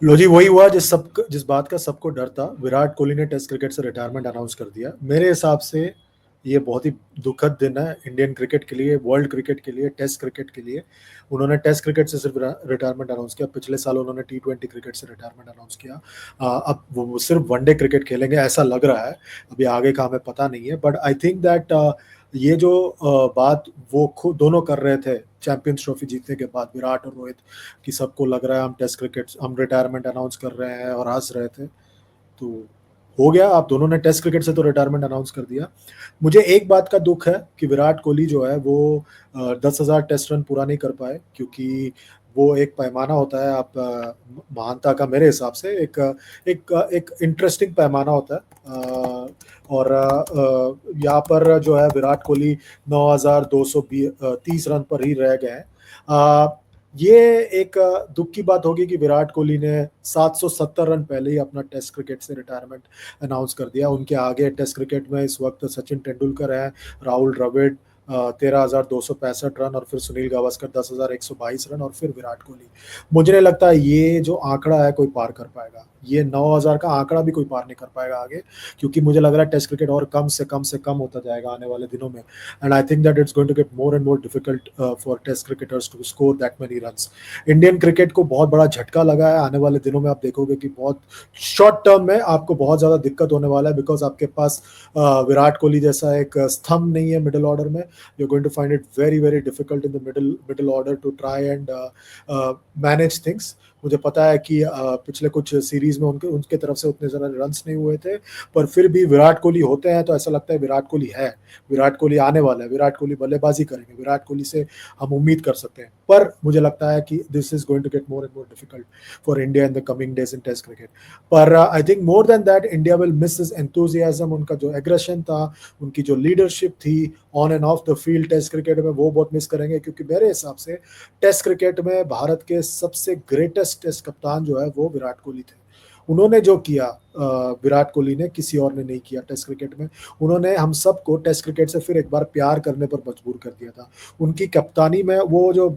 लो जी, वही हुआ जिस बात का सबको डर था। विराट कोहली ने टेस्ट क्रिकेट से रिटायरमेंट अनाउंस कर दिया। मेरे हिसाब से ये बहुत ही दुखद दिन है इंडियन क्रिकेट के लिए, वर्ल्ड क्रिकेट के लिए, टेस्ट क्रिकेट के लिए। उन्होंने टेस्ट क्रिकेट से सिर्फ रिटायरमेंट अनाउंस किया। पिछले साल उन्होंने T20 क्रिकेट से रिटायरमेंट अनाउंस किया। अब वो सिर्फ वनडे क्रिकेट खेलेंगे ऐसा लग रहा है। अभी आगे का हमें पता नहीं है, बट आई थिंक दैट ये जो बात वो खुद दोनों कर रहे थे चैंपियंस ट्रॉफी जीतने के बाद, विराट और रोहित, कि सबको लग रहा है हम रिटायरमेंट अनाउंस कर रहे हैं, और हंस रहे थे। तो हो गया, आप दोनों ने टेस्ट क्रिकेट से तो रिटायरमेंट अनाउंस कर दिया। मुझे एक बात का दुख है कि विराट कोहली जो है वो 10,000 टेस्ट रन पूरा नहीं कर पाए, क्योंकि वो एक पैमाना होता है। आप महानता का मेरे हिसाब से एक इंटरेस्टिंग पैमाना होता है। और यहाँ पर जो है विराट कोहली 9,230 रन पर ही रह गए हैं। ये एक दुख की बात होगी कि विराट कोहली ने 770 रन पहले ही अपना टेस्ट क्रिकेट से रिटायरमेंट अनाउंस कर दिया। उनके आगे टेस्ट क्रिकेट में इस वक्त सचिन तेंदुलकर हैं, राहुल द्रविड़ 13,265 रन, और फिर सुनील गावस्कर 10,122 रन, और फिर विराट कोहली। मुझे नहीं लगता ये जो आंकड़ा है कोई पार कर पाएगा। ये 9,000 का आंकड़ा भी कोई पार नहीं कर पाएगा आगे, क्योंकि मुझे लग रहा है टेस्ट क्रिकेट और कम से कम होता जाएगा आने वाले दिनों में। And I think that it's going to get more and more difficult for test cricketers to score that many runs. Indian cricket को बहुत बड़ा झटका लगा है। आने वाले दिनों में आप देखोगे कि बहुत शॉर्ट टर्म में आपको बहुत ज्यादा दिक्कत होने वाला है, बिकॉज आपके पास विराट कोहली जैसा एक स्तंभ नहीं है मिडिल ऑर्डर में। You going to find it very very difficult in the middle order to try and manage things. मुझे पता है कि पिछले कुछ सीरीज में उनके उनके तरफ से उतने ज्यादा रन्स नहीं हुए थे, पर फिर भी विराट कोहली होते हैं तो ऐसा लगता है विराट कोहली है, विराट कोहली आने वाला है, विराट कोहली बल्लेबाजी करेंगे, विराट कोहली से हम उम्मीद कर सकते हैं। पर मुझे लगता है कि this is going to get more and more difficult for India in the coming days in test cricket. पर I think more than that India will miss his enthusiasm. उनका जो एग्रेशन था, उनकी जो लीडरशिप थी on and off the field test cricket में, वो बहुत मिस करेंगे। क्योंकि मेरे हिसाब से टेस्ट क्रिकेट में भारत के सबसे ग्रेटेस्ट टेस्ट कप्तान जो है वो विराट कोहली थे। उन्होंने जो किया विराट कोहली ने किसी और ने नहीं किया टेस्ट क्रिकेट में। उन्होंने हम सबको टेस्ट क्रिकेट से फिर एक बार प्यार करने पर मजबूर कर दिया था। उनकी कप्तानी में वो जो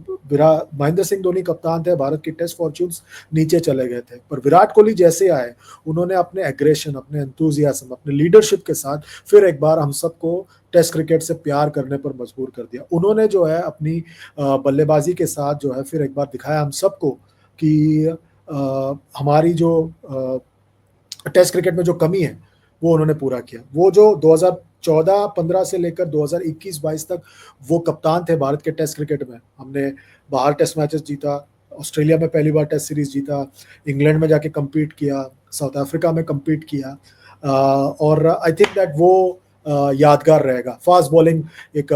महेंद्र सिंह धोनी कप्तान थे, भारत की टेस्ट फॉर्च्यून्स नीचे चले गए थे। पर विराट कोहली जैसे आए, उन्होंने अपने एग्रेशन, अपने एंथुजियाज्म, अपने लीडरशिप के साथ फिर एक बार हम सबको टेस्ट क्रिकेट से प्यार करने पर मजबूर कर दिया। उन्होंने जो है अपनी बल्लेबाजी के साथ जो है फिर एक बार दिखाया हम सबको कि हमारी जो टेस्ट क्रिकेट में जो कमी है वो उन्होंने पूरा किया। वो जो 2014-15 से लेकर 2021-22 तक वो कप्तान थे भारत के टेस्ट क्रिकेट में। हमने बाहर टेस्ट मैचेस जीता, ऑस्ट्रेलिया में पहली बार टेस्ट सीरीज जीता, इंग्लैंड में जाके कम्पीट किया, साउथ अफ्रीका में कम्पीट किया। और आई थिंक दैट वो यादगार रहेगा। फास्ट बॉलिंग एक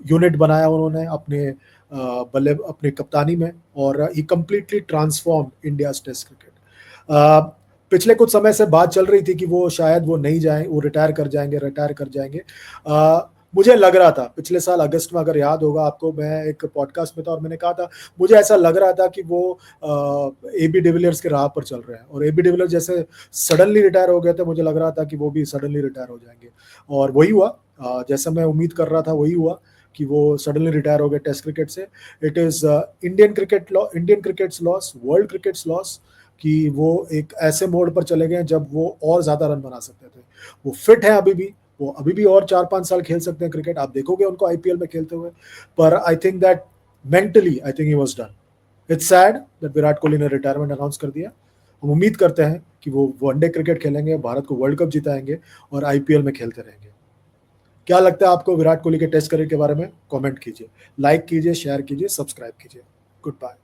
यूनिट बनाया उन्होंने अपने बल्ले अपनी कप्तानी में, और ही completely transform India test cricket. पिछले कुछ समय से बात चल रही थी कि वो शायद वो नहीं जाएं, वो रिटायर कर जाएंगे। मुझे लग रहा था पिछले साल अगस्त में, अगर याद होगा आपको, मैं एक पॉडकास्ट में था और मैंने कहा था मुझे ऐसा लग रहा था कि वो AB डिविलियर्स के राह पर चल रहे हैं, और AB डिविलियर्स जैसे सडनली रिटायर हो गए थे, मुझे लग रहा था कि वो भी सडनली रिटायर हो जाएंगे। और वही हुआ, जैसा मैं उम्मीद कर रहा था वही हुआ कि वो सडनली रिटायर हो गए टेस्ट क्रिकेट से। It is Indian crickets loss, world crickets loss, कि वो एक ऐसे मोड पर चले गए जब वो और ज्यादा रन बना सकते थे। वो फिट है अभी भी, वो अभी भी और 4-5 साल खेल सकते हैं क्रिकेट। आप देखोगे उनको IPL में खेलते हुए। पर I think that mentally I think he was done. It's sad that Virat Kohli ने रिटायरमेंट अनाउंस कर दिया। हम उम्मीद करते हैं कि वो वनडे क्रिकेट खेलेंगे, भारत को वर्ल्ड कप जिताएंगे, और IPL में खेलते रहेंगे। क्या लगता है आपको विराट कोहली के टेस्ट करियर के बारे में? कमेंट कीजिए, लाइक कीजिए, शेयर कीजिए, सब्सक्राइब कीजिए। Good bye.